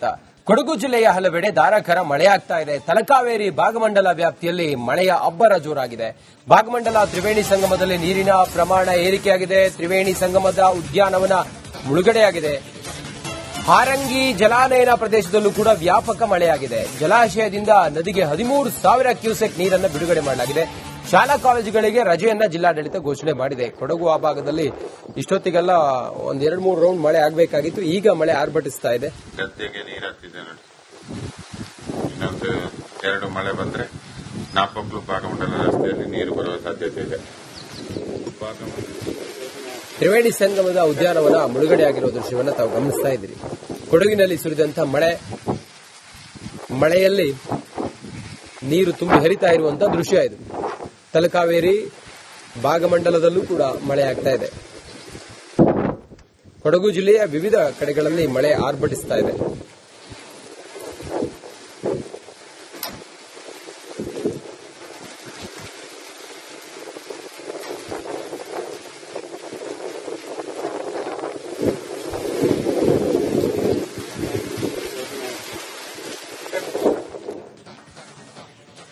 ಅಂತ. ಕೊಡಗು ಜಿಲ್ಲೆಯ ಹಲವೆಡೆ ಧಾರಾಕಾರ ಮಳೆಯಾಗ್ತಾ ಇದೆ. ತಲಕಾವೇರಿ ಭಾಗಮಂಡಲ ವ್ಯಾಪ್ತಿಯಲ್ಲಿ ಮಳೆಯ ಅಬ್ಬರ ಜೋರಾಗಿದೆ. ಭಾಗಮಂಡಲ ತ್ರಿವೇಣಿ ಸಂಗಮದಲ್ಲಿ ನೀರಿನ ಪ್ರಮಾಣ ಏರಿಕೆಯಾಗಿದೆ. ತ್ರಿವೇಣಿ ಸಂಗಮದ ಉದ್ಯಾನವನ ಮುಳುಗಡೆಯಾಗಿದೆ. ಹಾರಂಗಿ ಜಲಾನಯನ ಪ್ರದೇಶದಲ್ಲೂ ಕೂಡ ವ್ಯಾಪಕ ಮಳೆಯಾಗಿದೆ. ಜಲಾಶಯದಿಂದ ನದಿಗೆ 13,000 ಕ್ಯೂಸೆಕ್ ನೀರನ್ನು ಬಿಡುಗಡೆ ಮಾಡಲಾಗಿದೆ. ಶಾಲಾ ಕಾಲೇಜುಗಳಿಗೆ ರಜೆಯನ್ನ ಜಿಲ್ಲಾಡಳಿತ ಘೋಷಣೆ ಮಾಡಿದೆ. ಕೊಡಗು ಆ ಭಾಗದಲ್ಲಿ ಇಷ್ಟೊತ್ತಿಗೆಲ್ಲ ಒಂದ್ 2-3 ರೌಂಡ್ ಮಳೆ ಆಗಬೇಕಾಗಿತ್ತು. ಈಗ ಮಳೆ ಆರ್ಭಟಿಸ್ತಾ ಇದೆ. ಗದ್ದೆಗೆ ನೀರು ಹಾಕ್ತಿದೆ ನೋಡಿ. ಇನ್ನೊಂದು 2 ಮಳೆ ಬಂದ್ರೆ ನಾಪಕ್ಲು ಭಾಗಮಂಡಲ ರಸ್ತೆಯಲ್ಲಿ ನೀರು ಬರುವ ಸಾಧ್ಯತೆ ಇದೆ. ತ್ರಿವೇಣಿ ಸಂಗಮದ ಉದ್ಯಾನವನ ಮುಳುಗಡೆಯಾಗಿರುವ ದೃಶ್ಯವನ್ನು ತಾವು ಗಮನಿಸ್ತಾ ಇದ್ದೀರಿ. ಕೊಡಗಿನಲ್ಲಿ ಸುರಿದಂತಹ ಮಳೆಯಲ್ಲಿ ನೀರು ತುಂಬಿ ಹರಿತಾ ಇರುವಂತಹ ದೃಶ್ಯ ಇದು. ತಲಕಾವೇರಿ ಭಾಗಮಂಡಲದಲ್ಲೂ ಕೂಡ ಮಳೆ ಆಗ್ತಾ ಇದೆ. ಕೊಡಗು ಜಿಲ್ಲೆಯ ವಿವಿಧ ಕಡೆಗಳಲ್ಲಿ ಮಳೆ ಆರ್ಭಟಿಸ್ತಾ ಇದೆ.